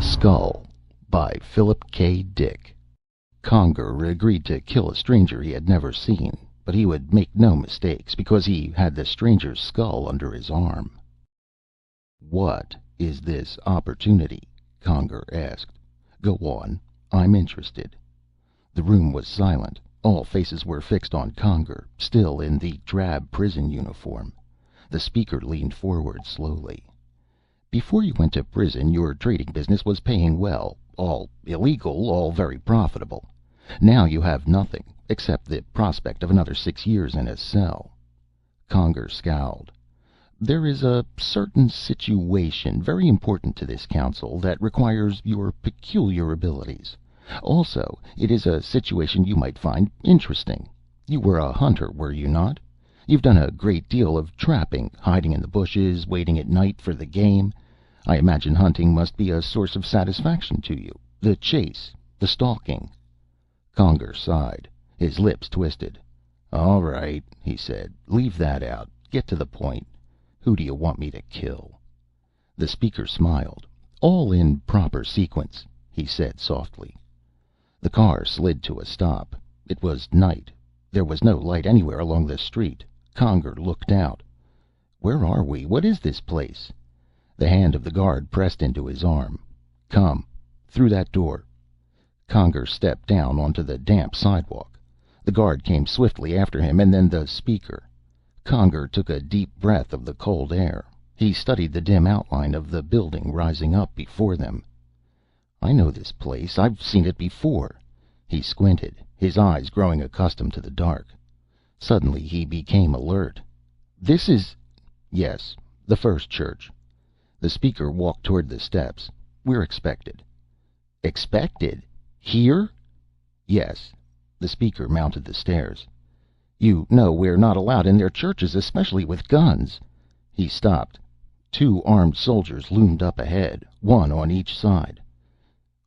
Skull by Philip K. Dick. Conger agreed to kill a stranger he had never seen, but he would make no mistakes because he had the stranger's skull under his arm. "What is this opportunity?" Conger asked. "Go on. I'm interested." The room was silent. All faces were fixed on Conger, still in the drab prison uniform. The speaker leaned forward slowly. "Before you went to prison, your trading business was paying well. All illegal, all very profitable. Now you have nothing, except the prospect of another 6 years in a cell." Conger scowled. "There is a certain situation, very important to this council, that requires your peculiar abilities. Also, it is a situation you might find interesting. You were a hunter, were you not? You've done a great deal of trapping, hiding in the bushes, waiting at night for the game. I imagine hunting must be a source of satisfaction to you. The chase, the stalking." Conger sighed. His lips twisted. "All right," he said. "Leave that out. Get to the point. Who do you want me to kill?" The speaker smiled. "All in proper sequence," he said softly. The car slid to a stop. It was night. There was no light anywhere along the street. Conger looked out. "Where are we? What is this place?" The hand of the guard pressed into his arm. "Come. Through that door." Conger stepped down onto the damp sidewalk. The guard came swiftly after him, and then the speaker. Conger took a deep breath of the cold air. He studied the dim outline of the building rising up before them. "I know this place. I've seen it before." He squinted, his eyes growing accustomed to the dark. Suddenly he became alert. "This is—" "Yes, the first church." The speaker walked toward the steps. "We're expected." "Expected? Here?" "Yes." The speaker mounted the stairs. "You know we're not allowed in their churches, especially with guns." He stopped. 2 armed soldiers loomed up ahead, 1 on each side.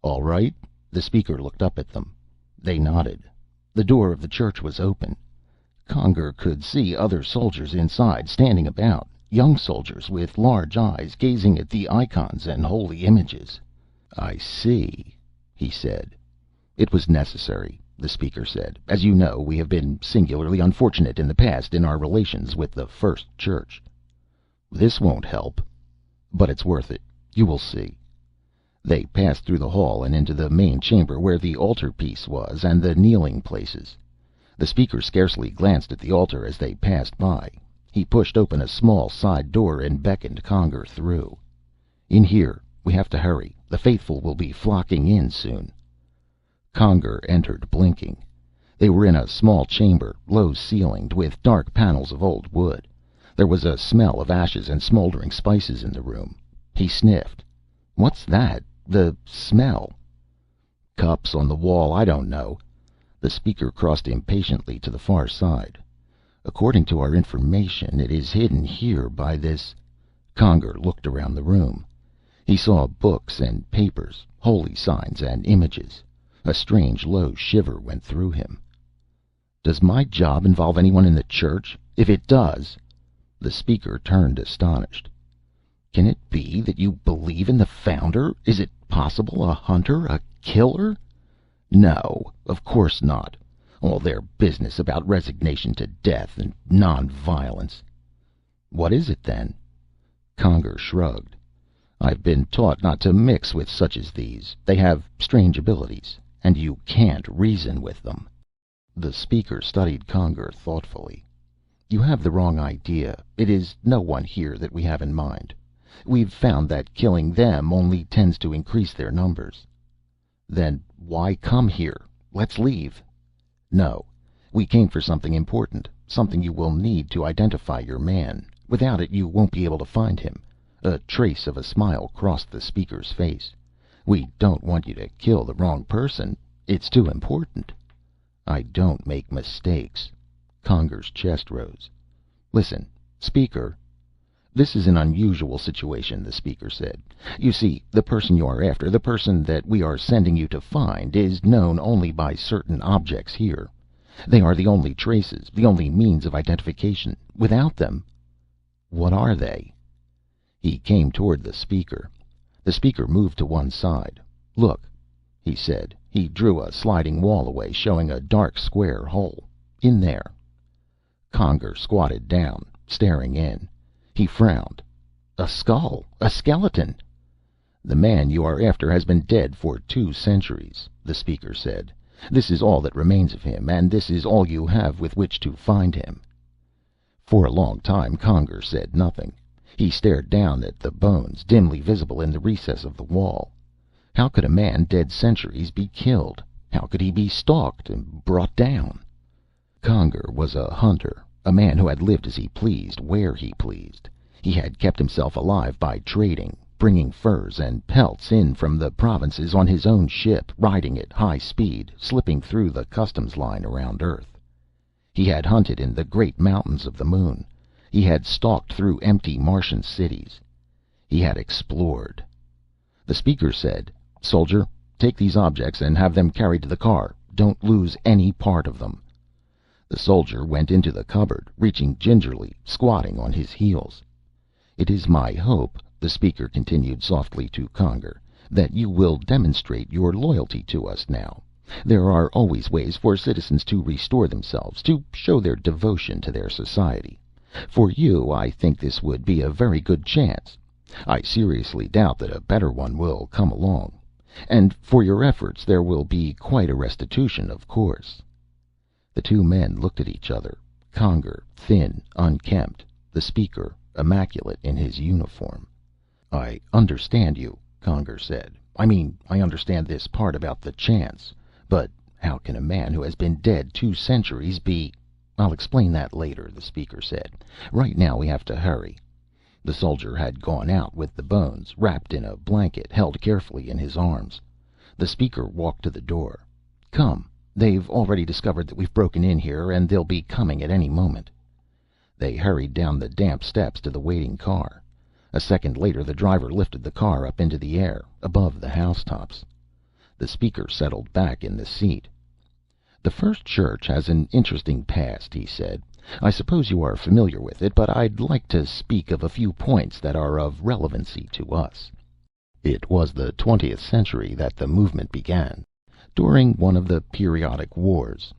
"All right?" The speaker looked up at them. They nodded. The door of the church was open. Conger could see other soldiers inside, standing about, young soldiers with large eyes, gazing at the icons and holy images. "I see," he said. "It was necessary," the speaker said. "As you know, we have been singularly unfortunate in the past in our relations with the First Church. This won't help. But it's worth it. You will see." They passed through the hall and into the main chamber where the altarpiece was and the kneeling places. The speaker scarcely glanced at the altar as they passed by. He pushed open a small side door and beckoned Conger through. "In here. We have to hurry. The faithful will be flocking in soon." Conger entered, blinking. They were in a small chamber, low ceilinged, with dark panels of old wood. There was a smell of ashes and smoldering spices in the room. He sniffed. "What's that? The smell?" "Cups on the wall. I don't know." The speaker crossed impatiently to the far side. "According to our information, it is hidden here by this—" Conger looked around the room. He saw books and papers, holy signs and images. A strange low shiver went through him. "Does my job involve anyone in the church? If it does—" The speaker turned astonished. "Can it be that you believe in the Founder? Is it possible a hunter, a killer? No, of course not. All their business about resignation to death and non-violence." "What is it, then?" Conger shrugged. "I've been taught not to mix with such as these. They have strange abilities, and you can't reason with them." The speaker studied Conger thoughtfully. "You have the wrong idea. It is no one here that we have in mind. We've found that killing them only tends to increase their numbers." "Then why come here? Let's leave." "No. We came for something important. Something you will need to identify your man. Without it, you won't be able to find him." A trace of a smile crossed the speaker's face. "We don't want you to kill the wrong person. It's too important." "I don't make mistakes." Conger's chest rose. "Listen, speaker." "This is an unusual situation," the speaker said. "You see, the person you are after, the person that we are sending you to find, is known only by certain objects here. They are the only traces, the only means of identification. Without them—" "What are they?" He came toward the speaker. The speaker moved to one side. "Look," he said. He drew a sliding wall away, showing a dark square hole. "In there." Conger squatted down, staring in. He frowned. "A skull! A skeleton!" "The man you are after has been dead for 2 centuries," the speaker said. "This is all that remains of him, and this is all you have with which to find him." For a long time Conger said nothing. He stared down at the bones, dimly visible in the recess of the wall. How could a man dead centuries be killed? How could he be stalked and brought down? Conger was a hunter, a man who had lived as he pleased, where he pleased. He had kept himself alive by trading, bringing furs and pelts in from the provinces on his own ship, riding at high speed, slipping through the customs line around Earth. He had hunted in the great mountains of the moon. He had stalked through empty Martian cities. He had explored. The speaker said, "Soldier, take these objects and have them carried to the car. Don't lose any part of them." The soldier went into the cupboard, reaching gingerly, squatting on his heels. "It is my hope," the speaker continued softly to Conger, "that you will demonstrate your loyalty to us now. There are always ways for citizens to restore themselves, to show their devotion to their society. For you, I think this would be a very good chance. I seriously doubt that a better one will come along. And for your efforts, there will be quite a restitution, of course." The 2 men looked at each other. Conger, thin, unkempt. The speaker, immaculate in his uniform. "I understand you," Conger said. "I mean, I understand this part about the chance. But how can a man who has been dead 2 centuries be—" "I'll explain that later," the speaker said. "Right now we have to hurry." The soldier had gone out with the bones, wrapped in a blanket, held carefully in his arms. The speaker walked to the door. "Come. They've already discovered that we've broken in here, and they'll be coming at any moment." They hurried down the damp steps to the waiting car. A second later the driver lifted the car up into the air, above the housetops. The speaker settled back in the seat. "The First Church has an interesting past," he said. "I suppose you are familiar with it, but I'd like to speak of a few points that are of relevancy to us. It was the 20th century that the movement began, during one of the periodic wars.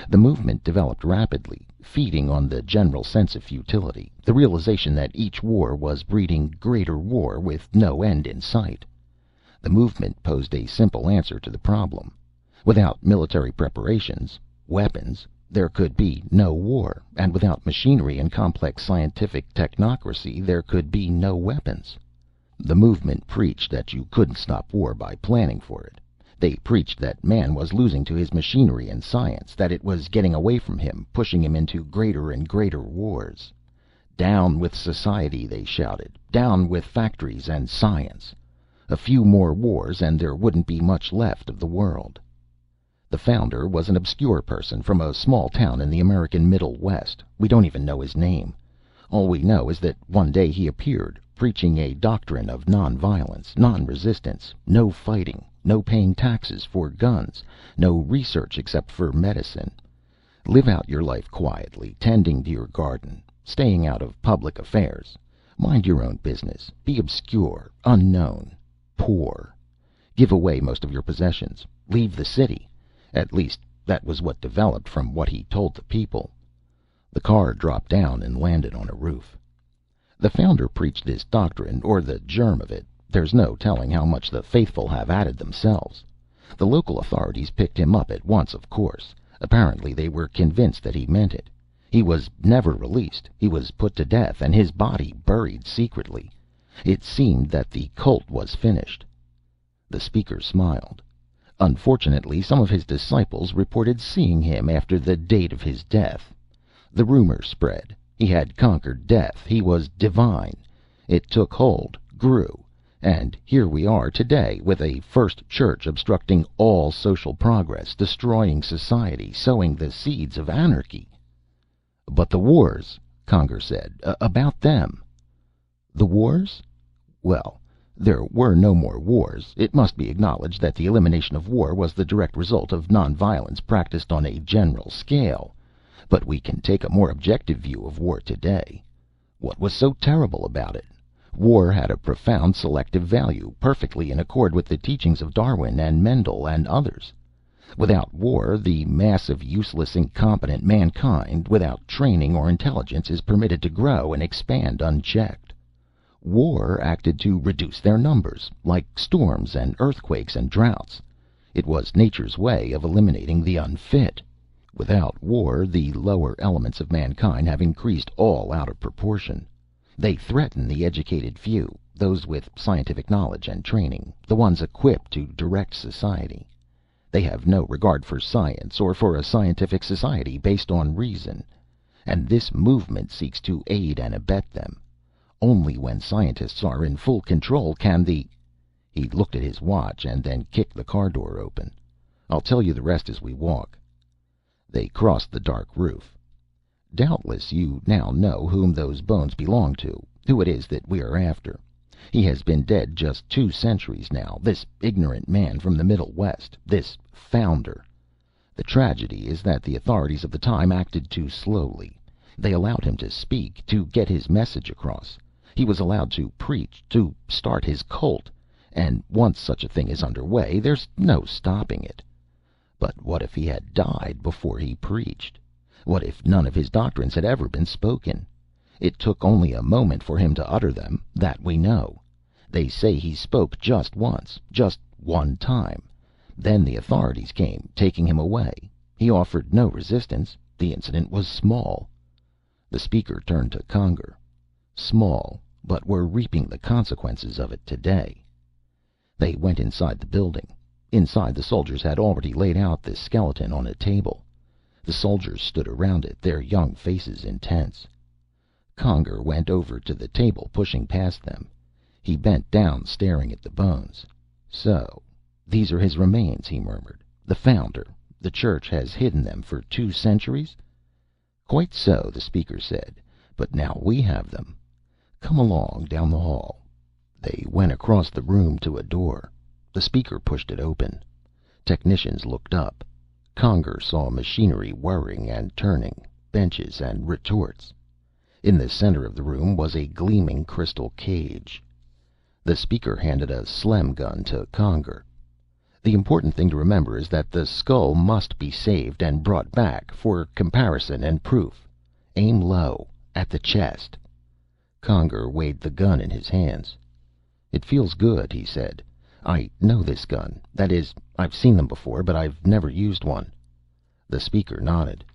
The movement developed rapidly, feeding on the general sense of futility, the realization that each war was breeding greater war with no end in sight. The movement posed a simple answer to the problem. Without military preparations, weapons, there could be no war, and without machinery and complex scientific technocracy, there could be no weapons. The movement preached that you couldn't stop war by planning for it. They preached that man was losing to his machinery and science, that it was getting away from him, pushing him into greater and greater wars. Down with society, they shouted. Down with factories and science. A few more wars and there wouldn't be much left of the world. The founder was an obscure person from a small town in the American Middle West. We don't even know his name. All we know is that one day he appeared, preaching a doctrine of non-violence, non-resistance, no fighting, no paying taxes for guns, no research except for medicine. Live out your life quietly, tending to your garden, staying out of public affairs. Mind your own business. Be obscure, unknown, poor. Give away most of your possessions. Leave the city. At least, that was what developed from what he told the people. The car dropped down and landed on a roof. The founder preached this doctrine, or the germ of it. There's no telling how much the faithful have added themselves. The local authorities picked him up at once, of course. Apparently they were convinced that he meant it. He was never released. He was put to death, and his body buried secretly. It seemed that the cult was finished. The speaker smiled. Unfortunately, some of his disciples reported seeing him after the date of his death. The rumor spread. He had conquered death. He was divine. It took hold, grew, and here we are today with a First Church obstructing all social progress, destroying society, sowing the seeds of anarchy. "But the wars," Conger said, "about them." "The wars? Well, there were no more wars. It must be acknowledged that the elimination of war was the direct result of nonviolence practiced on a general scale. But we can take a more objective view of war today. What was so terrible about it? War had a profound selective value, perfectly in accord with the teachings of Darwin and Mendel and others. Without war, the mass of useless, incompetent mankind, without training or intelligence, is permitted to grow and expand unchecked. War acted to reduce their numbers, like storms and earthquakes and droughts. It was nature's way of eliminating the unfit. Without war, the lower elements of mankind have increased all out of proportion. They threaten the educated few, those with scientific knowledge and training, the ones equipped to direct society. They have no regard for science or for a scientific society based on reason. And this movement seeks to aid and abet them. Only when scientists are in full control can the... He looked at his watch and then kicked the car door open. I'll tell you the rest as we walk. They crossed the dark roof. Doubtless you now know whom those bones belong to, who it is that we are after. He has been dead just 2 centuries now, this ignorant man from the Middle West, this founder. The tragedy is that the authorities of the time acted too slowly. They allowed him to speak, to get his message across. He was allowed to preach, to start his cult, and once such a thing is underway, there's no stopping it. But what if he had died before he preached? What if none of his doctrines had ever been spoken? It took only a moment for him to utter them, that we know. They say he spoke just once, just one time. Then the authorities came, taking him away. He offered no resistance. The incident was small. The speaker turned to Conger. Small, but we're reaping the consequences of it today. They went inside the building. Inside, the soldiers had already laid out the skeleton on a table. The soldiers stood around it, their young faces intense. Conger went over to the table, pushing past them. He bent down, staring at the bones. So, these are his remains, he murmured. The founder. The church has hidden them for 2 centuries? Quite so, the speaker said. But now we have them. Come along down the hall. They went across the room to a door. The speaker pushed it open. Technicians looked up. Conger saw machinery whirring and turning, benches and retorts. In the center of the room was a gleaming crystal cage. The speaker handed a Slem gun to Conger. The important thing to remember is that the skull must be saved and brought back for comparison and proof. Aim low, at the chest. Conger weighed the gun in his hands. It feels good, he said. I know this gun. That is, I've seen them before, but I've never used one. The speaker nodded.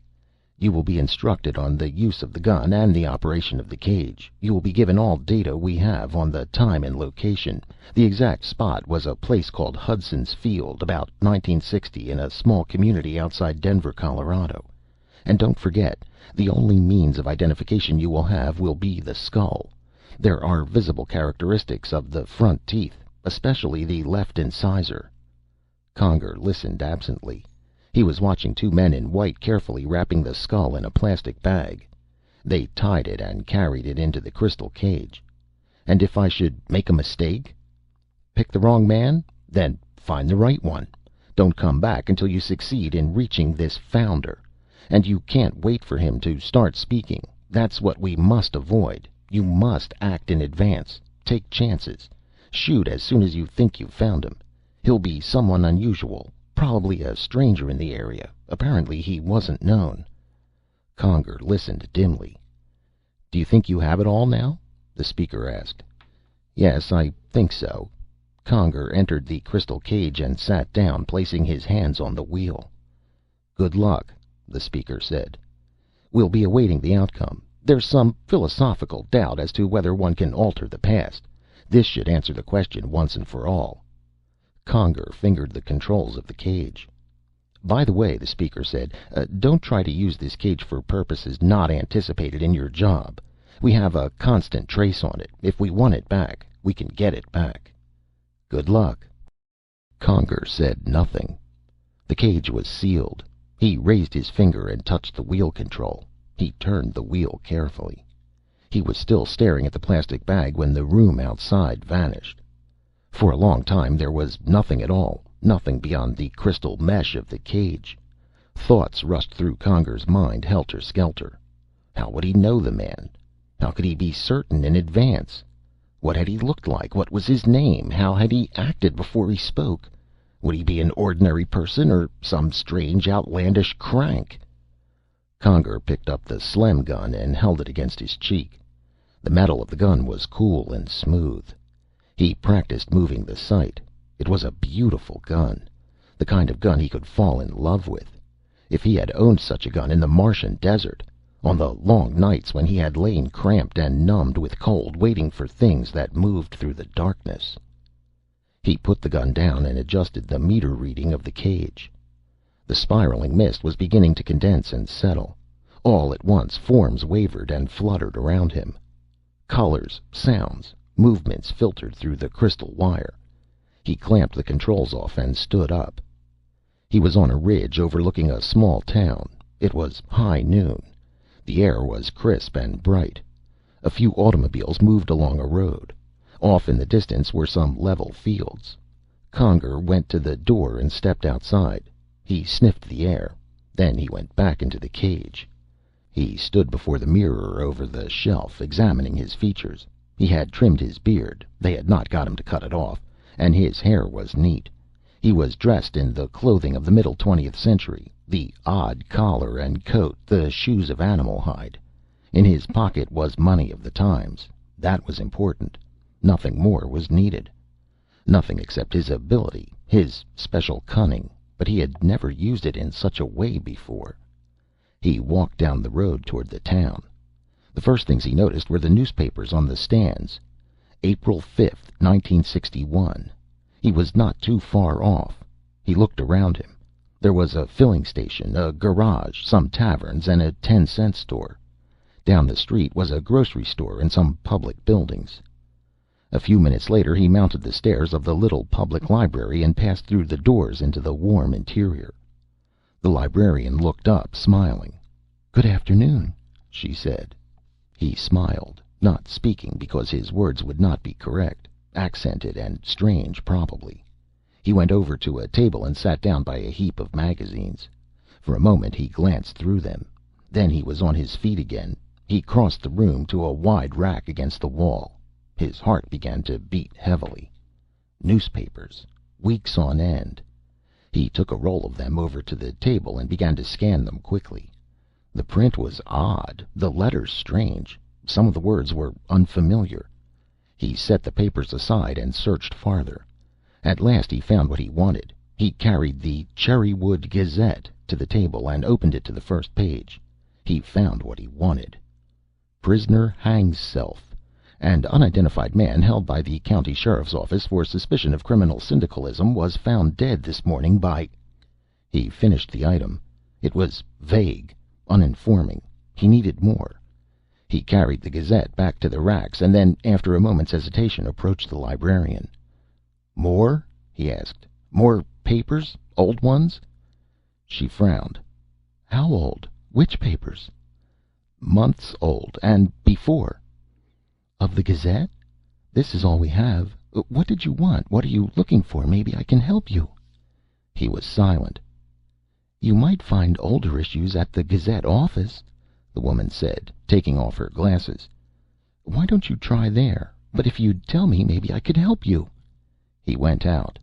You will be instructed on the use of the gun and the operation of the cage. You will be given all data we have on the time and location. The exact spot was a place called Hudson's Field, about 1960, in a small community outside Denver, Colorado. And don't forget, the only means of identification you will have will be the skull. There are visible characteristics of the front teeth, especially the left incisor. Conger listened absently. He was watching 2 men in white carefully wrapping the skull in a plastic bag. They tied it and carried it into the crystal cage. And if I should make a mistake? Pick the wrong man? Then find the right one. Don't come back until you succeed in reaching this founder. And you can't wait for him to start speaking. That's what we must avoid. You must act in advance. Take chances. Shoot as soon as you think you've found him. He'll be someone unusual. Probably a stranger in the area. Apparently he wasn't known. Conger listened dimly. Do you think you have it all now? The speaker asked. Yes, I think so. Conger entered the crystal cage and sat down, placing his hands on the wheel. Good luck, the speaker said. We'll be awaiting the outcome. There's some philosophical doubt as to whether one can alter the past. This should answer the question once and for all. Conger fingered the controls of the cage. By the way, the speaker said, don't try to use this cage for purposes not anticipated in your job. We have a constant trace on it. If we want it back, we can get it back. Good luck. Conger said nothing. The cage was sealed. He raised his finger and touched the wheel control. He turned the wheel carefully. He was still staring at the plastic bag when the room outside vanished. For a long time there was nothing at all, nothing beyond the crystal mesh of the cage. Thoughts rushed through Conger's mind helter-skelter. How would he know the man? How could he be certain in advance? What had he looked like? What was his name? How had he acted before he spoke? Would he be an ordinary person or some strange, outlandish crank? Conger picked up the Slem gun and held it against his cheek. The metal of the gun was cool and smooth. He practiced moving the sight. It was a beautiful gun, the kind of gun he could fall in love with. If he had owned such a gun in the Martian desert, on the long nights when he had lain cramped and numbed with cold, waiting for things that moved through the darkness. He put the gun down and adjusted the meter reading of the cage. The spiraling mist was beginning to condense and settle. All at once forms wavered and fluttered around him. Colors, sounds, movements filtered through the crystal wire. He clamped the controls off and stood up. He was on a ridge overlooking a small town. It was high noon. The air was crisp and bright. A few automobiles moved along a road. Off in the distance were some level fields. Conger went to the door and stepped outside. He sniffed the air. Then he went back into the cage. He stood before the mirror over the shelf, examining his features. He had trimmed his beard. They had not got him to cut it off. And his hair was neat. He was dressed in the clothing of the middle 20th century, the odd collar and coat, the shoes of animal hide. In his pocket was money of the times. That was important. Nothing more was needed. Nothing except his ability, his special cunning, but he had never used it in such a way before. He walked down the road toward the town. The first things he noticed were the newspapers on the stands. April 5th, 1961. He was not too far off. He looked around him. There was a filling station, a garage, some taverns, and a 10-cent store. Down the street was a grocery store and some public buildings. A few minutes later he mounted the stairs of the little public library and passed through the doors into the warm interior. The librarian looked up, smiling. "Good afternoon," she said. He smiled, not speaking because his words would not be correct, accented and strange probably. He went over to a table and sat down by a heap of magazines. For a moment he glanced through them. Then he was on his feet again. He crossed the room to a wide rack against the wall. His heart began to beat heavily. Newspapers, weeks on end. He took a roll of them over to the table and began to scan them quickly. The print was odd, the letters strange. Some of the words were unfamiliar. He set the papers aside and searched farther. At last he found what he wanted. He carried the Cherrywood Gazette to the table and opened it to the first page. He found what he wanted. Prisoner hangs self. An unidentified man held by the county sheriff's office for suspicion of criminal syndicalism was found dead this morning by... He finished the item. It was vague, uninforming. He needed more. He carried the Gazette back to the racks and then, after a moment's hesitation, approached the librarian. "More?" he asked. "More papers? Old ones?" She frowned. "How old? Which papers?" "Months old, and before." "Of the Gazette? This is all we have. What did you want? What are you looking for? Maybe I can help you." He was silent. "You might find older issues at the Gazette office," the woman said, taking off her glasses. "Why don't you try there? But if you'd tell me, maybe I could help you." He went out.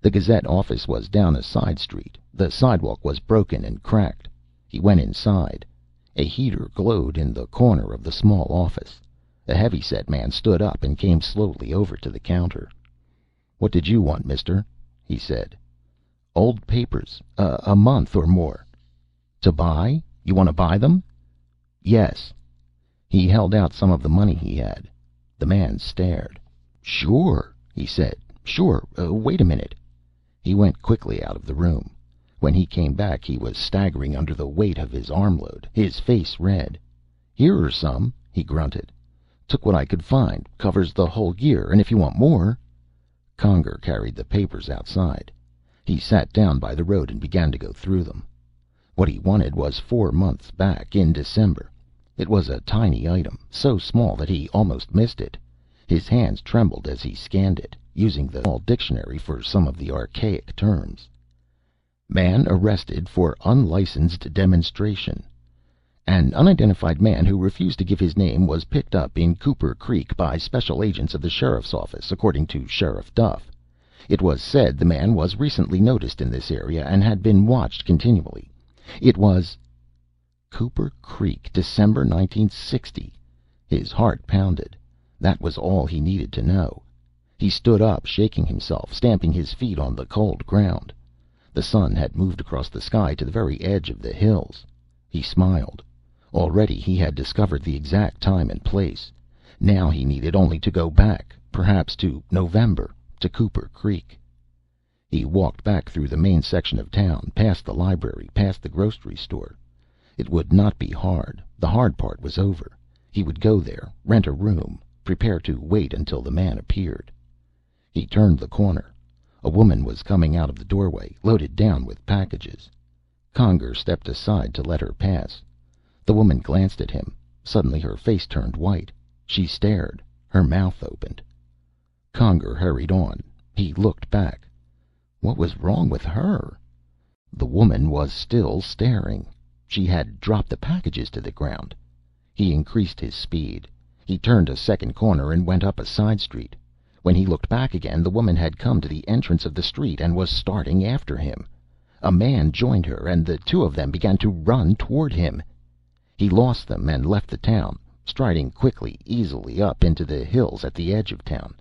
The Gazette office was down a side street. The sidewalk was broken and cracked. He went inside. A heater glowed in the corner of the small office. A heavy-set man stood up and came slowly over to the counter. "What did you want, mister?" he said. "Old papers. A month or more." "To buy? You want to buy them?" "Yes." He held out some of the money he had. The man stared. "Sure," he said. "Sure. Wait a minute." He went quickly out of the room. When he came back he was staggering under the weight of his armload, his face red. "Here are some," he grunted. "Took what I could find. Covers the whole year. And if you want more..." Conger carried the papers outside. He sat down by the road and began to go through them. What he wanted was 4 months back, in December. It was a tiny item, so small that he almost missed it. His hands trembled as he scanned it, using the small dictionary for some of the archaic terms. Man arrested for unlicensed demonstration. An unidentified man who refused to give his name was picked up in Cooper Creek by special agents of the sheriff's office, according to Sheriff Duff. It was said the man was recently noticed in this area and had been watched continually. It was Cooper Creek, December 1960. His heart pounded. That was all he needed to know. He stood up, shaking himself, stamping his feet on the cold ground. The sun had moved across the sky to the very edge of the hills. He smiled. Already he had discovered the exact time and place. Now he needed only to go back, perhaps to November, to Cooper Creek. He walked back through the main section of town, past the library, past the grocery store. It would not be hard. The hard part was over. He would go there, rent a room, prepare to wait until the man appeared. He turned the corner. A woman was coming out of the doorway, loaded down with packages. Conger stepped aside to let her pass. The woman glanced at him. Suddenly her face turned white. She stared. Her mouth opened. Conger hurried on. He looked back. What was wrong with her? The woman was still staring. She had dropped the packages to the ground. He increased his speed. He turned a second corner and went up a side street. When he looked back again, the woman had come to the entrance of the street and was starting after him. A man joined her, and the two of them began to run toward him. He lost them and left the town, striding quickly, easily up into the hills at the edge of town.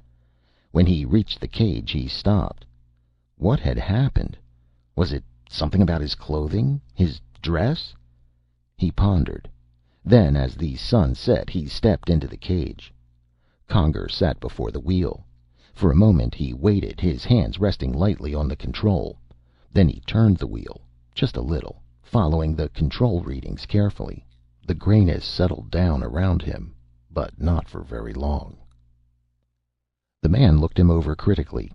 When he reached the cage, he stopped. What had happened? Was it something about his clothing? His dress? He pondered. Then, as the sun set, he stepped into the cage. Conger sat before the wheel. For a moment he waited, his hands resting lightly on the control. Then he turned the wheel, just a little, following the control readings carefully. The grayness settled down around him, but not for very long. The man looked him over critically.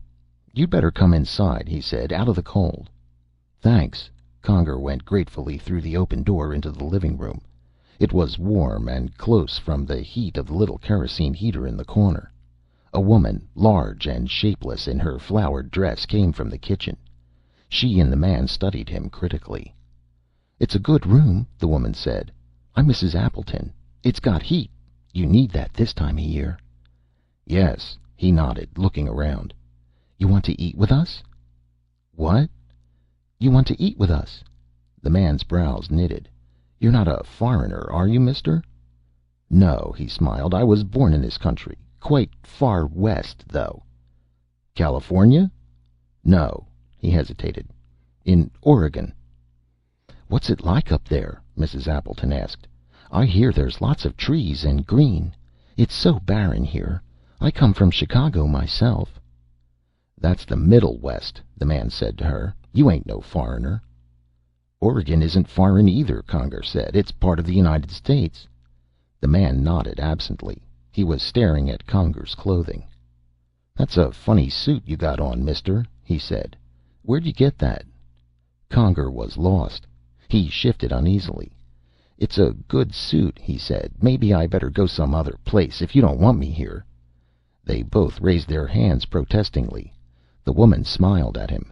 "You'd better come inside," he said, "out of the cold." "Thanks." Conger went gratefully through the open door into the living room. It was warm and close from the heat of the little kerosene heater in the corner. A woman, large and shapeless in her flowered dress, came from the kitchen. She and the man studied him critically. "It's a good room," the woman said. "I'm Mrs. Appleton. It's got heat. You need that this time of year." "Yes," he nodded, looking around. "You want to eat with us?" "What?" "You want to eat with us?" The man's brows knitted. "You're not a foreigner, are you, mister?" "No," he smiled. "I was born in this country. Quite far west, though." "California?" "No." He hesitated. "In Oregon." "What's it like up there?" Mrs. Appleton asked. "I hear there's lots of trees and green. It's so barren here. I come from Chicago myself." "That's the Middle West," the man said to her. "You ain't no foreigner." "Oregon isn't foreign either," Conger said. "It's part of the United States." The man nodded absently. He was staring at Conger's clothing. "That's a funny suit you got on, mister," he said. "Where'd you get that?" Conger was lost. He shifted uneasily. "It's a good suit," he said. "Maybe I better go some other place, if you don't want me here." They both raised their hands protestingly. The woman smiled at him.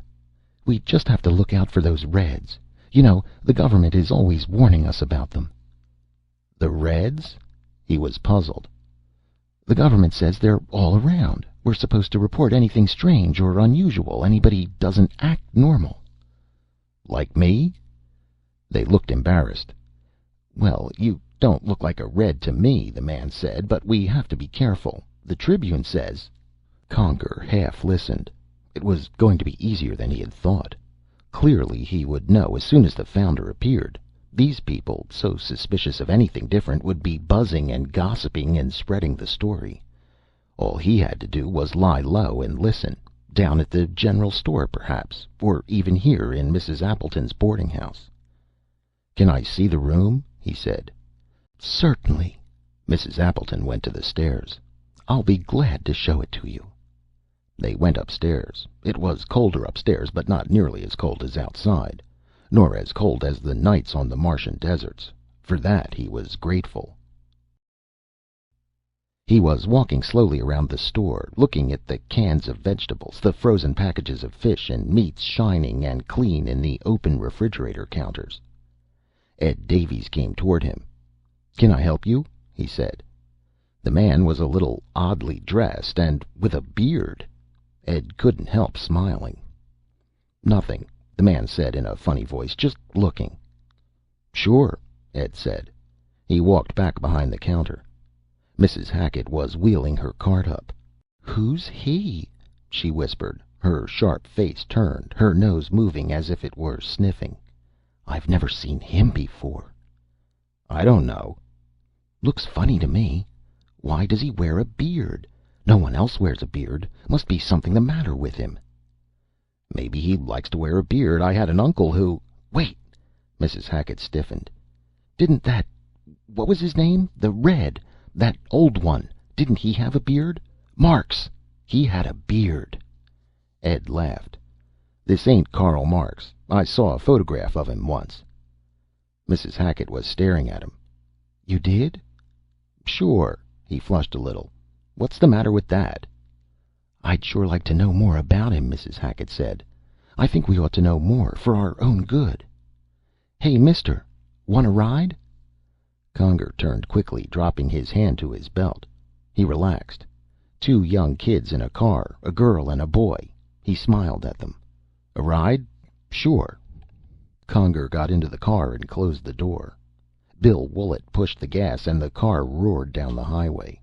"We just have to look out for those Reds. You know, the government is always warning us about them." "The Reds?" He was puzzled. "The government says they're all around. We're supposed to report anything strange or unusual, anybody doesn't act normal." "Like me?" They looked embarrassed. "Well, you don't look like a Red to me," the man said, "but we have to be careful. The Tribune says—" Conger half listened. It was going to be easier than he had thought. Clearly he would know as soon as the founder appeared. These people, so suspicious of anything different, would be buzzing and gossiping and spreading the story. All he had to do was lie low and listen. Down at the general store, perhaps, or even here in Mrs. Appleton's boarding house. "Can I see the room?" he said. "Certainly." Mrs. Appleton went to the stairs. "I'll be glad to show it to you." They went upstairs. It was colder upstairs, but not nearly as cold as outside, nor as cold as the nights on the Martian deserts. For that he was grateful. He was walking slowly around the store, looking at the cans of vegetables, the frozen packages of fish and meats shining and clean in the open refrigerator counters. Ed Davies came toward him. "Can I help you?" he said. The man was a little oddly dressed, and with a beard. Ed couldn't help smiling. "Nothing," the man said in a funny voice. "Just looking." "Sure," Ed said. He walked back behind the counter. Mrs. Hackett was wheeling her cart up. "Who's he?" she whispered, her sharp face turned, her nose moving as if it were sniffing. "I've never seen him before." "I don't know." "Looks funny to me. Why does he wear a beard? No one else wears a beard. Must be something the matter with him." "Maybe he likes to wear a beard. I had an uncle who—" "Wait!" Mrs. Hackett stiffened. "Didn't what was his name? The Red. That old one. Didn't he have a beard? Marx. He had a beard." Ed laughed. "This ain't Karl Marx. I saw a photograph of him once." Mrs. Hackett was staring at him. "You did?" "Sure." He flushed a little. "What's the matter with that?" "I'd sure like to know more about him," Mrs. Hackett said. "I think we ought to know more, for our own good. Hey, mister, want a ride?" Conger turned quickly, dropping his hand to his belt. He relaxed. 2 young kids in a car, a girl and a boy. He smiled at them. "A ride? Sure." Conger got into the car and closed the door. Bill Woollett pushed the gas and the car roared down the highway.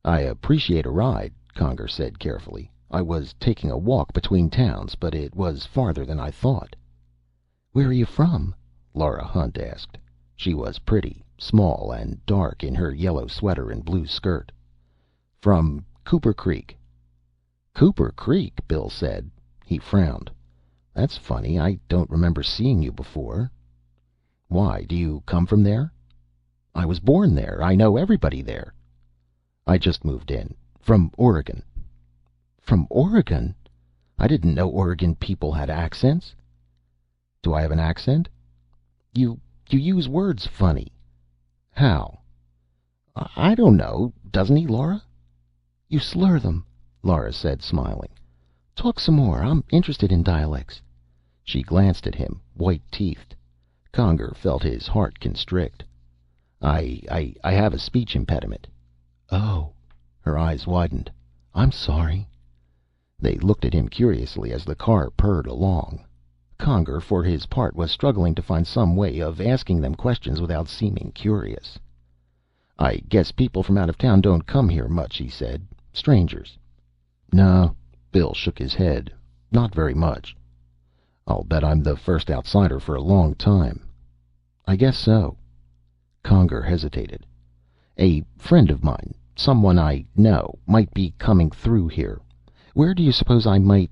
"I appreciate a ride," Conger said carefully. "I was taking a walk between towns, but it was farther than I thought." "Where are you from?" Laura Hunt asked. She was pretty, small and dark in her yellow sweater and blue skirt. "From Cooper Creek." "Cooper Creek?" Bill said. He frowned. "That's funny. I don't remember seeing you before." "Why? Do you come from there?" "I was born there. I know everybody there." "I just moved in. From Oregon." "From Oregon? I didn't know Oregon people had accents." "Do I have an accent?" You use words funny." "How?" "I don't know. Doesn't he, Laura?" "You slur them," Laura said, smiling. "Talk some more. I'm interested in dialects." She glanced at him, white-teethed. Conger felt his heart constrict. I have a speech impediment." "Oh." Her eyes widened. "I'm sorry." They looked at him curiously as the car purred along. Conger, for his part, was struggling to find some way of asking them questions without seeming curious. "I guess people from out of town don't come here much," he said. "Strangers." "No." Bill shook his head. "Not very much." "I'll bet I'm the first outsider for a long time." "I guess so." Conger hesitated. "A friend of mine, someone I know, might be coming through here. Where do you suppose I might—"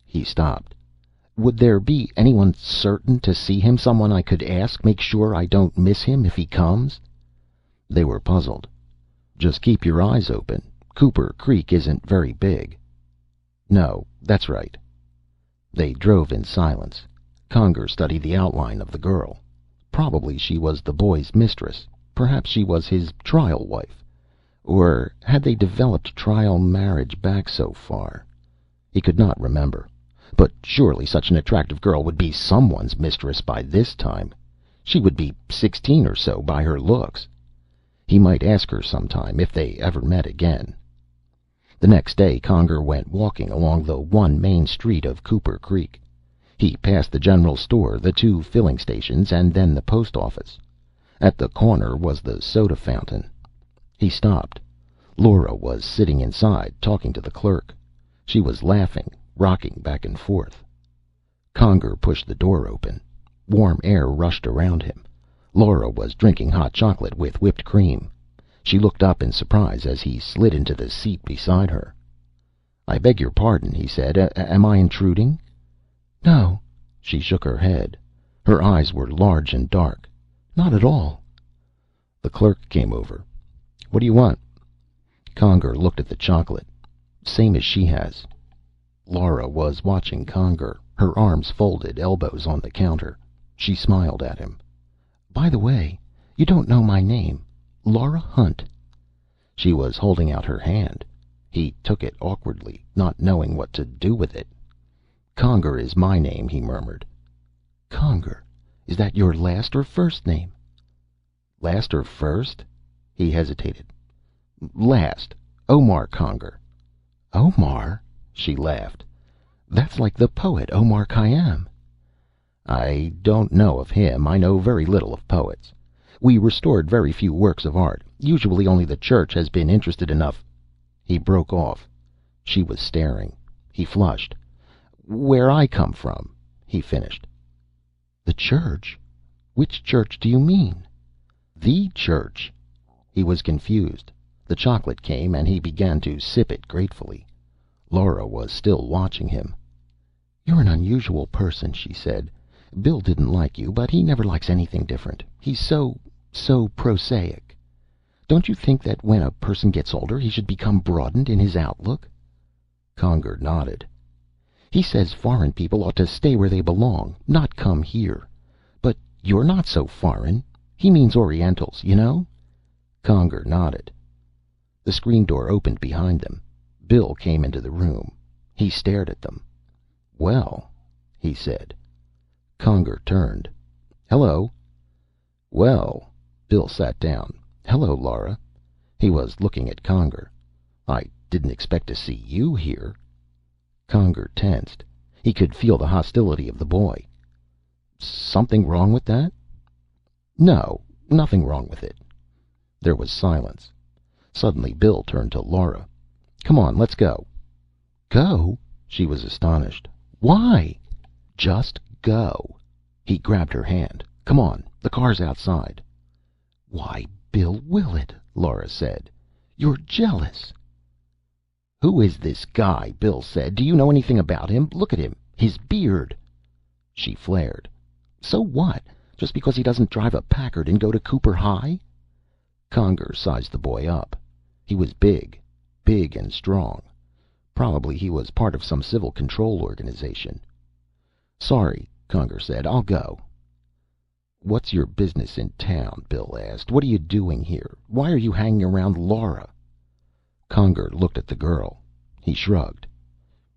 He stopped. "Would there be anyone certain to see him? Someone I could ask, make sure I don't miss him if he comes?" They were puzzled. "Just keep your eyes open. Cooper Creek isn't very big." "No, that's right." They drove in silence. Conger studied the outline of the girl. Probably she was the boy's mistress. Perhaps she was his trial wife. Or had they developed trial marriage back so far? He could not remember. But surely such an attractive girl would be someone's mistress by this time. She would be 16 or so by her looks. He might ask her sometime, if they ever met again. The next day Conger went walking along the one main street of Cooper Creek. He passed the general store, the 2 filling stations, and then the post office. At the corner was the soda fountain. He stopped. Laura was sitting inside, talking to the clerk. She was laughing, rocking back and forth. Conger pushed the door open. Warm air rushed around him. Laura was drinking hot chocolate with whipped cream. She looked up in surprise as he slid into the seat beside her. "I beg your pardon," he said. "Am I intruding?" "No." She shook her head. Her eyes were large and dark. "Not at all." The clerk came over. "What do you want?" Conger looked at the chocolate. "Same as she has." Laura was watching Conger, her arms folded, elbows on the counter. She smiled at him. "By the way, you don't know my name. Laura Hunt." She was holding out her hand. He took it awkwardly, not knowing what to do with it. "Conger is my name," he murmured. "Conger. Is that your last or first name?" "Last or first?" He hesitated. "Last. Omar Conger." "Omar?" She laughed. "That's like the poet Omar Khayyam." "I don't know of him. I know very little of poets. We restored very few works of art. Usually only the church has been interested enough—" He broke off. She was staring. He flushed. "Where I come from," he finished. "The church? Which church do you mean?" "The church." He was confused. The chocolate came, and he began to sip it gratefully. Laura was still watching him. "You're an unusual person," she said. "Bill didn't like you, but he never likes anything different. He's so prosaic. Don't you think that when a person gets older he should become broadened in his outlook?" Conger nodded. "He says foreign people ought to stay where they belong, not come here. But you're not so foreign. He means Orientals, you know." Conger nodded. The screen door opened behind them. Bill came into the room. He stared at them. "Well," he said. Conger turned. "Hello." "Well." Bill sat down. "Hello, Laura." He was looking at Conger. "I didn't expect to see you here." Conger tensed. He could feel the hostility of the boy. "Something wrong with that?" "No, nothing wrong with it." There was silence. Suddenly Bill turned to Laura. "Come on, let's go." "Go?" She was astonished. "Why?" "Just go." He grabbed her hand. "Come on, the car's outside." "Why, Bill Willet," Laura said. "You're jealous." "Who is this guy?" Bill said. "Do you know anything about him? Look at him. His beard." She flared. "So what? Just because he doesn't drive a Packard and go to Cooper High?" Conger sized the boy up. He was big. Big and strong. Probably he was part of some civil control organization. "Sorry," Conger said. "I'll go." "What's your business in town?" Bill asked. "What are you doing here? Why are you hanging around Laura?" Conger looked at the girl. He shrugged.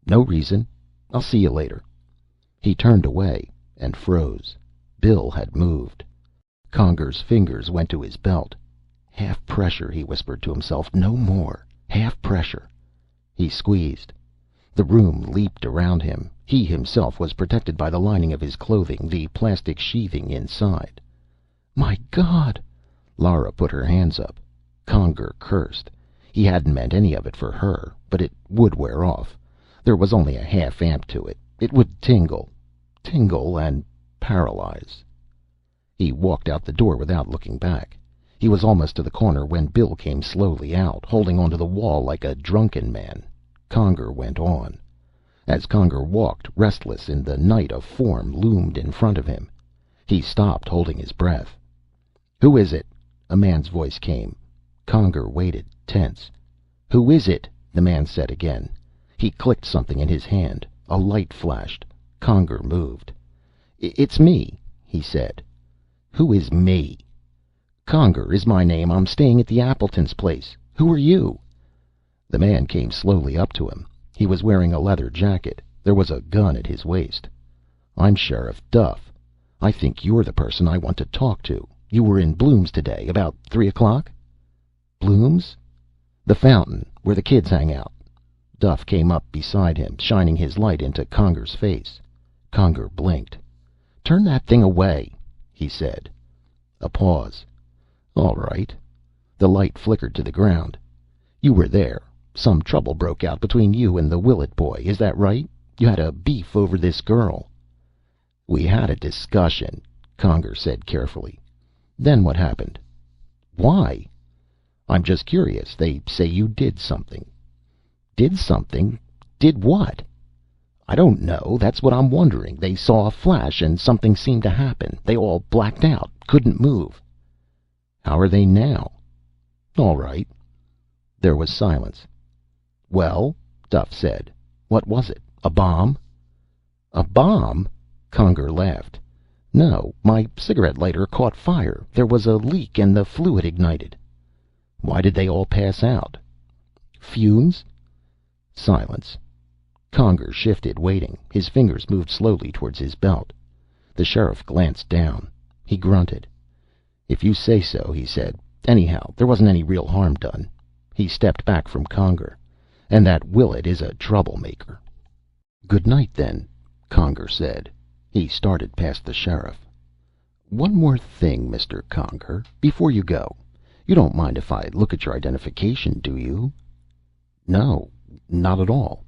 "No reason. I'll see you later." He turned away and froze. Bill had moved. Conger's fingers went to his belt. "Half pressure," he whispered to himself. "No more. Half pressure." He squeezed. The room leaped around him. He himself was protected by the lining of his clothing, the plastic sheathing inside. "My God!" Laura put her hands up. Conger cursed. He hadn't meant any of it for her, but it would wear off. There was only a half amp to it. It would tingle. Tingle and paralyze. He walked out the door without looking back. He was almost to the corner when Bill came slowly out, holding onto the wall like a drunken man. Conger went on. As Conger walked, restless in the night, a form loomed in front of him. He stopped, holding his breath. "Who is it?" A man's voice came. Conger waited, tense. "Who is it?" the man said again. He clicked something in his hand. A light flashed. Conger moved. "It's me," he said. "Who is me?" "Conger is my name. I'm staying at the Appletons' place. Who are you?" The man came slowly up to him. He was wearing a leather jacket. There was a gun at his waist. "I'm Sheriff Duff. I think you're the person I want to talk to. You were in Bloom's today, about 3 o'clock?" "Bloom's?" "The fountain, where the kids hang out." Duff came up beside him, shining his light into Conger's face. Conger blinked. "Turn that thing away," he said. A pause. "All right." The light flickered to the ground. "You were there. Some trouble broke out between you and the Willett boy. Is that right? You had a beef over this girl." "We had a discussion," Conger said carefully. "Then what happened?" "Why?" "I'm just curious. They say you did something." "Did something? Did what?" "I don't know. That's what I'm wondering. They saw a flash and something seemed to happen. They all blacked out. Couldn't move." "How are they now?" "All right." There was silence. "Well," Duff said. "What was it? A bomb?" "A bomb?" Conger laughed. "No. My cigarette lighter caught fire. There was a leak and the fluid ignited." "Why did they all pass out?" "Fumes." Silence. Conger shifted, waiting. His fingers moved slowly towards his belt. The sheriff glanced down. He grunted. "If you say so," he said. "Anyhow, there wasn't any real harm done." He stepped back from Conger. "And that Willett is a troublemaker." "Good night, then," Conger said. He started past the sheriff. "One more thing, Mr. Conger, before you go. You don't mind if I look at your identification, do you?" "No, not at all."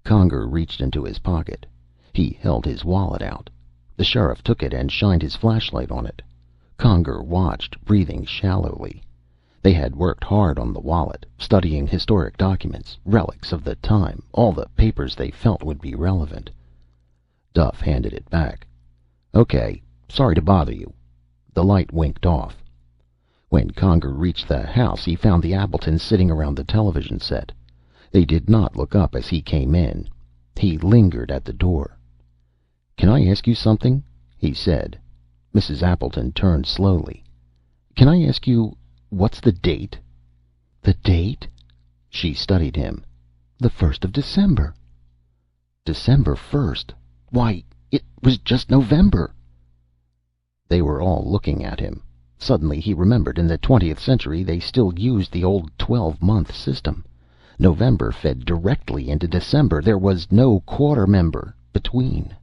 Conger reached into his pocket. He held his wallet out. The sheriff took it and shined his flashlight on it. Conger watched, breathing shallowly. They had worked hard on the wallet, studying historic documents, relics of the time, all the papers they felt would be relevant. Duff handed it back. "Okay, sorry to bother you." The light winked off. When Conger reached the house, he found the Appletons sitting around the television set. They did not look up as he came in. He lingered at the door. "Can I ask you something?" he said. Mrs. Appleton turned slowly. "Can I ask you, what's the date?" "The date?" She studied him. "The 1st of December." "December 1st? Why, it was just November." They were all looking at him. Suddenly he remembered in the 20th century they still used the old 12-month system. November fed directly into December. There was no quarter-member between.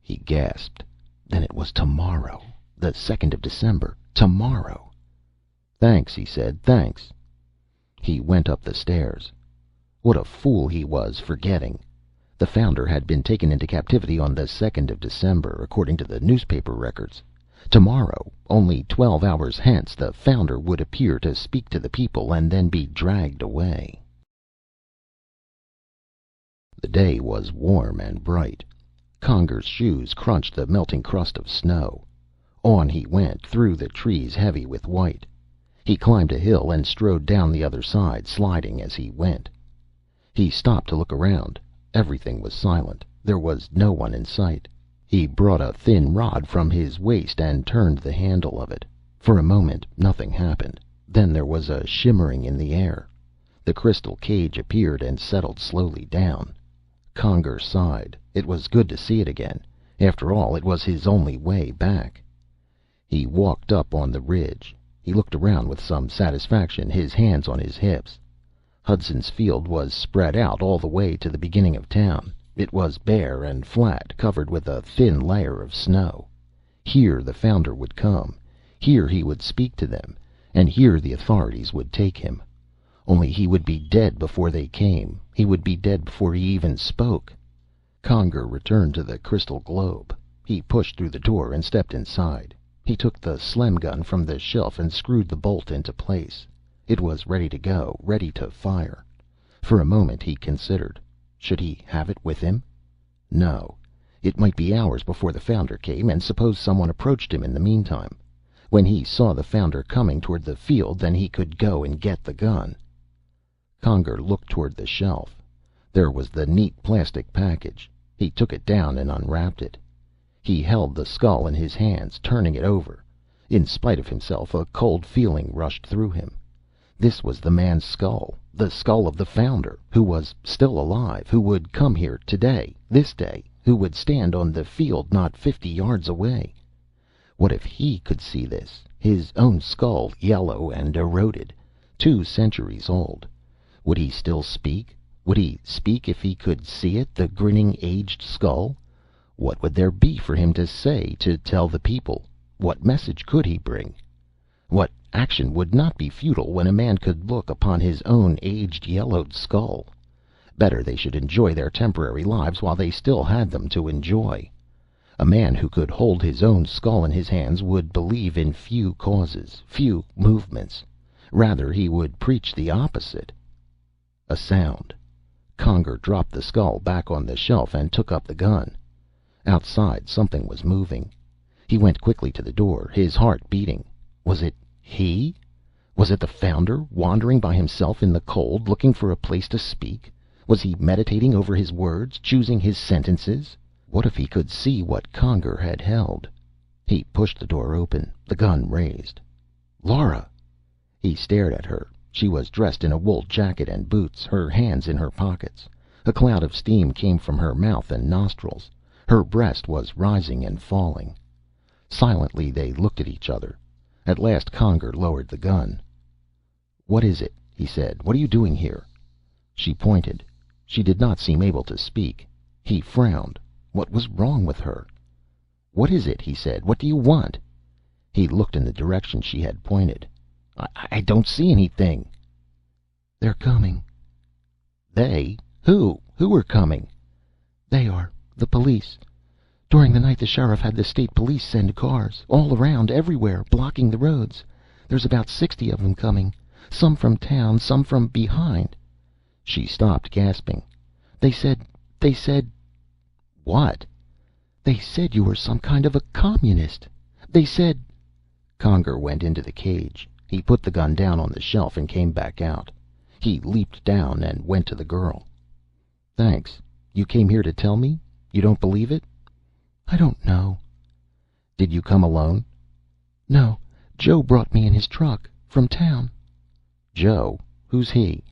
He gasped. Then it was tomorrow. The 2nd of December. Tomorrow. "Thanks," he said. "Thanks." He went up the stairs. What a fool he was, forgetting. The founder had been taken into captivity on the 2nd of December, according to the newspaper records. Tomorrow, only 12 hours hence, the founder would appear to speak to the people and then be dragged away. The day was warm and bright. Conger's shoes crunched the melting crust of snow. On he went, through the trees heavy with white. He climbed a hill and strode down the other side, sliding as he went. He stopped to look around. Everything was silent. There was no one in sight. He brought a thin rod from his waist and turned the handle of it. For a moment nothing happened. Then there was a shimmering in the air. The crystal cage appeared and settled slowly down. Conger sighed. It was good to see it again. After all, it was his only way back. He walked up on the ridge. He looked around with some satisfaction, his hands on his hips. Hudson's Field was spread out all the way to the beginning of town. It was bare and flat, covered with a thin layer of snow. Here the founder would come. Here he would speak to them. And here the authorities would take him. Only he would be dead before they came. He would be dead before he even spoke. Conger returned to the crystal globe. He pushed through the door and stepped inside. He took the Slem gun from the shelf and screwed the bolt into place. It was ready to go, ready to fire. For a moment he considered. Should he have it with him? No. It might be hours before the founder came, and suppose someone approached him in the meantime. When he saw the founder coming toward the field, then he could go and get the gun. Conger looked toward the shelf. There was the neat plastic package. He took it down and unwrapped it. He held the skull in his hands, turning it over. In spite of himself, a cold feeling rushed through him. This was the man's skull, the skull of the founder, who was still alive, who would come here today, this day, who would stand on the field not 50 yards away. What if he could see this, his own skull, yellow and eroded, 2 centuries old? Would he still speak? Would he speak if he could see it, the grinning, aged skull? What would there be for him to say, to tell the people? What message could he bring? What action would not be futile when a man could look upon his own aged, yellowed skull? Better they should enjoy their temporary lives while they still had them to enjoy. A man who could hold his own skull in his hands would believe in few causes, few movements. Rather, he would preach the opposite. A sound. Conger dropped the skull back on the shelf and took up the gun. Outside, something was moving. He went quickly to the door, his heart beating. Was it he? Was it the founder, wandering by himself in the cold, looking for a place to speak? Was he meditating over his words, choosing his sentences? What if he could see what Conger had held? He pushed the door open, the gun raised. "Laura!" He stared at her. She was dressed in a wool jacket and boots, her hands in her pockets. A cloud of steam came from her mouth and nostrils. Her breast was rising and falling. Silently they looked at each other. At last Conger lowered the gun. "What is it?" he said. "What are you doing here?" She pointed. She did not seem able to speak. He frowned. What was wrong with her? "What is it?" he said. "What do you want?" He looked in the direction she had pointed. I don't see anything." "They're coming." "They? Who? Who are coming?" "They are. The police. During the night the sheriff had the state police send cars. All around, everywhere, blocking the roads. There's about 60 of them coming. Some from town, some from behind." She stopped, gasping. They said... "What?" "They said you were some kind of a communist. They said..." Conger went into the cage. He put the gun down on the shelf and came back out. He leaped down and went to the girl. "Thanks. You came here to tell me? You don't believe it?" "I don't know." "Did you come alone?" "No. Joe brought me in his truck. From town." "Joe? Who's he?"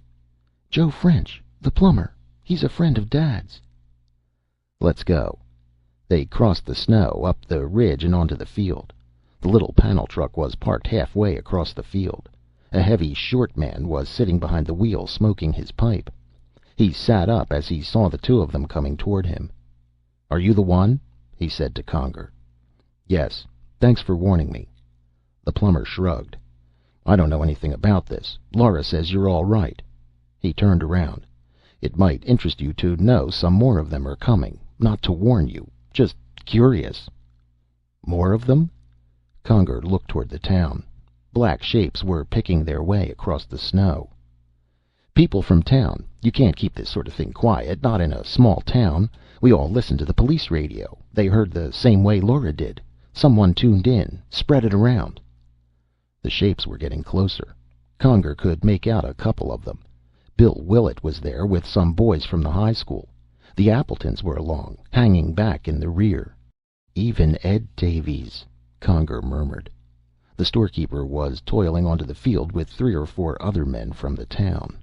"Joe French, the plumber. He's a friend of Dad's." "Let's go." They crossed the snow, up the ridge and onto the field. The little panel truck was parked halfway across the field. A heavy, short man was sitting behind the wheel, smoking his pipe. He sat up as he saw the two of them coming toward him. "Are you the one?" he said to Conger. "Yes. Thanks for warning me." The plumber shrugged. "I don't know anything about this. Laura says you're all right." He turned around. "It might interest you to know some more of them are coming. Not to warn you. Just curious." "More of them?" Conger looked toward the town. Black shapes were picking their way across the snow. "People from town. You can't keep this sort of thing quiet, not in a small town. We all listened to the police radio. They heard the same way Laura did. Someone tuned in, spread it around." The shapes were getting closer. Conger could make out a couple of them. Bill Willett was there with some boys from the high school. The Appletons were along, hanging back in the rear. "Even Ed Davies," Conger murmured. The storekeeper was toiling onto the field with 3 or 4 other men from the town.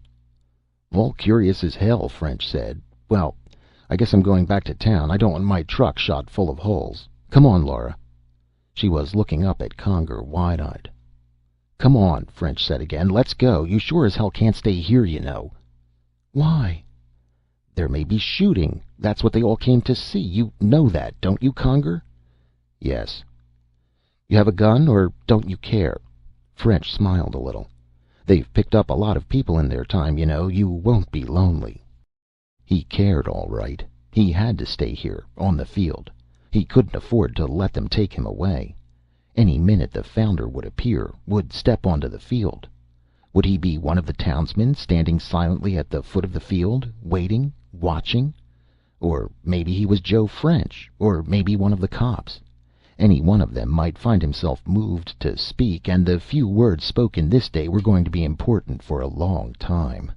"All curious as hell," French said. "Well, I guess I'm going back to town. I don't want my truck shot full of holes. Come on, Laura." She was looking up at Conger, wide-eyed. "Come on," French said again. "Let's go. You sure as hell can't stay here, you know." "Why?" "There may be shooting. That's what they all came to see. You know that, don't you, Conger?" "Yes." "You have a gun, or don't you care?" French smiled a little. "They've picked up a lot of people in their time, you know. You won't be lonely." He cared, all right. He had to stay here, on the field. He couldn't afford to let them take him away. Any minute the Founder would appear, would step onto the field. Would he be one of the townsmen, standing silently at the foot of the field, waiting, watching? Or maybe he was Joe French, or maybe one of the cops. Any one of them might find himself moved to speak, and the few words spoken this day were going to be important for a long time.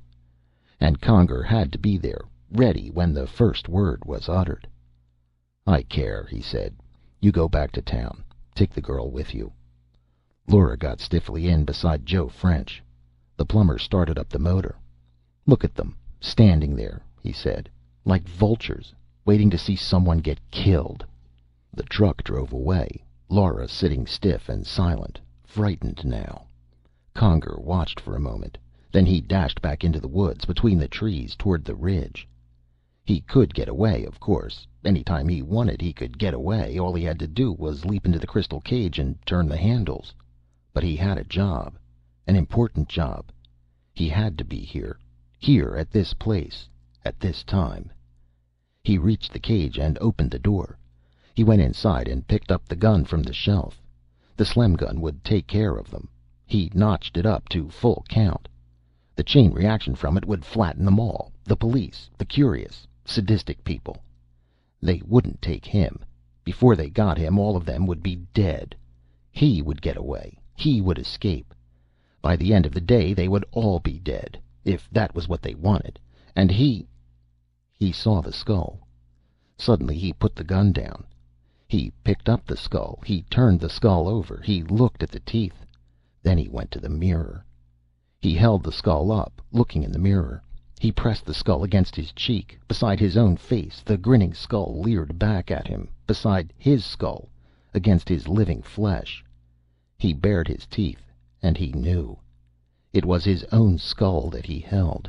And Conger had to be there, ready when the first word was uttered. "I care," he said. "You go back to town. Take the girl with you." Laura got stiffly in beside Joe French. The plumber started up the motor. "Look at them, standing there," he said, "like vultures, waiting to see someone get killed." The truck drove away, Laura sitting stiff and silent, frightened now. Conger watched for a moment. Then he dashed back into the woods, between the trees, toward the ridge. He could get away, of course. Any time he wanted, he could get away. All he had to do was leap into the crystal cage and turn the handles. But he had a job. An important job. He had to be here. Here, at this place. At this time. He reached the cage and opened the door. He went inside and picked up the gun from the shelf. The Slem gun would take care of them. He notched it up to full count. The chain reaction from it would flatten them all. The police, the curious, sadistic people. They wouldn't take him. Before they got him, all of them would be dead. He would get away. He would escape. By the end of the day, they would all be dead, if that was what they wanted. And he saw the skull. Suddenly he put the gun down. He picked up the skull. He turned the skull over. He looked at the teeth. Then he went to the mirror. He held the skull up, looking in the mirror. He pressed the skull against his cheek. Beside his own face, the grinning skull leered back at him, beside his skull, against his living flesh. He bared his teeth, and he knew. It was his own skull that he held.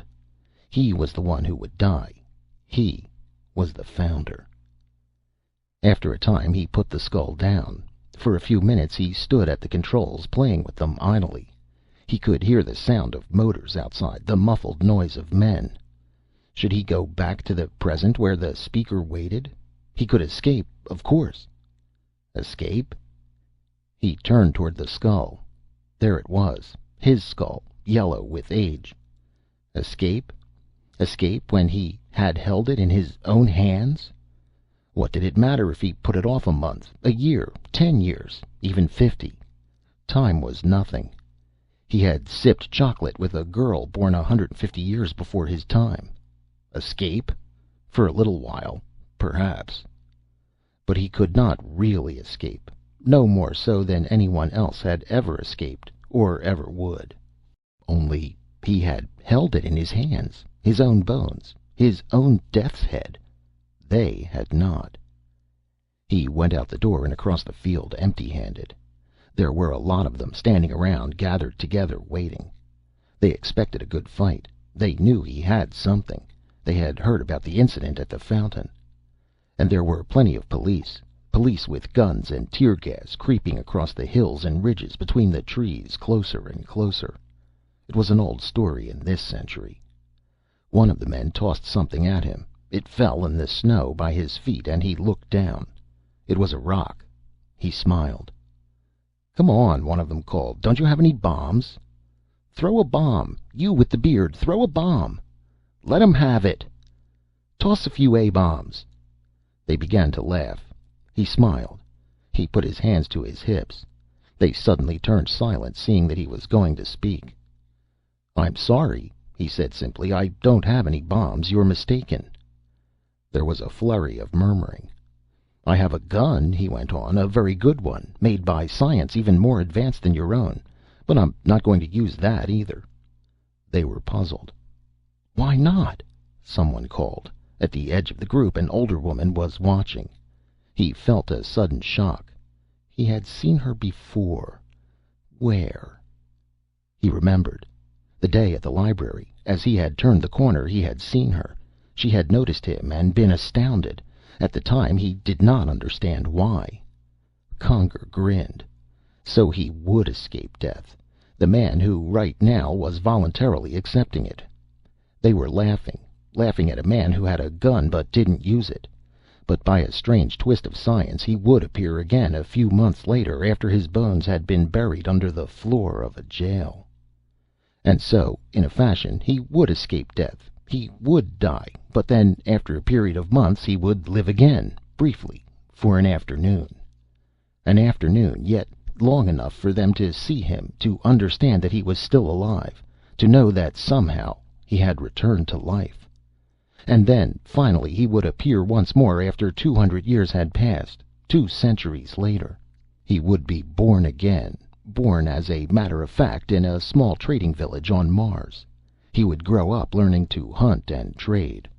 He was the one who would die. He was the founder. After a time, he put the skull down. For a few minutes, he stood at the controls, playing with them idly. He could hear the sound of motors outside, the muffled noise of men. Should he go back to the present where the speaker waited? He could escape, of course. Escape? He turned toward the skull. There it was, his skull, yellow with age. Escape? Escape when he had held it in his own hands? What did it matter if he put it off a month, a year, 10 years, even 50? Time was nothing. He had sipped chocolate with a girl born 150 years before his time. Escape? For a little while, perhaps. But he could not really escape, no more so than anyone else had ever escaped, or ever would. Only he had held it in his hands, his own bones, his own death's head. They had not. He went out the door and across the field, empty-handed. There were a lot of them standing around, gathered together, waiting. They expected a good fight. They knew he had something. They had heard about the incident at the fountain. And there were plenty of police. Police with guns and tear gas, creeping across the hills and ridges between the trees, closer and closer. It was an old story in this century. One of the men tossed something at him. It fell in the snow by his feet, and he looked down. It was a rock. He smiled. "Come on," one of them called. "Don't you have any bombs?" "Throw a bomb. You with the beard, throw a bomb." "Let 'em have it." "Toss a few A-bombs." They began to laugh. He smiled. He put his hands to his hips. They suddenly turned silent, seeing that he was going to speak. "I'm sorry," he said simply. "I don't have any bombs. You're mistaken." There was a flurry of murmuring. "I have a gun," he went on, "a very good one, made by science even more advanced than your own. But I'm not going to use that either." They were puzzled. "Why not?" someone called. At the edge of the group, an older woman was watching. He felt a sudden shock. He had seen her before. Where? He remembered. The day at the library. As he had turned the corner, he had seen her. She had noticed him and been astounded. At the time, he did not understand why. Conger grinned. So he would escape death. The man who, right now, was voluntarily accepting it. They were laughing. Laughing at a man who had a gun but didn't use it. But by a strange twist of science, he would appear again a few months later, after his bones had been buried under the floor of a jail. And so, in a fashion, he would escape death. He would die, but then, after a period of months, he would live again, briefly, for an afternoon. An afternoon, yet long enough for them to see him, to understand that he was still alive, to know that somehow he had returned to life. And then, finally, he would appear once more after 200 years had passed, 2 centuries later. He would be born again, born as a matter of fact in a small trading village on Mars. He would grow up learning to hunt and trade.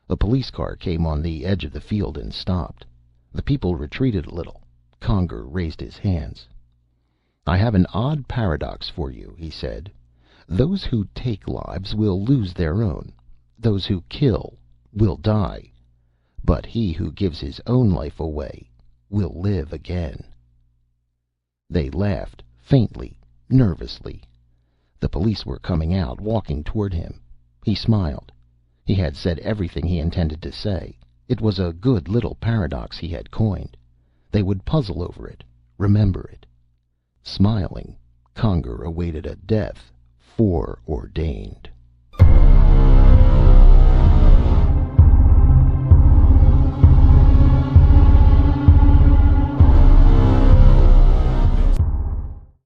A police car came on the edge of the field and stopped. The people retreated a little. Conger raised his hands. "I have an odd paradox for you," he said. "Those who take lives will lose their own. Those who kill will die. But he who gives his own life away will live again." They laughed, faintly, nervously. The police were coming out, walking toward him. He smiled. He had said everything he intended to say. It was a good little paradox he had coined. They would puzzle over it, remember it. Smiling, Conger awaited a death foreordained.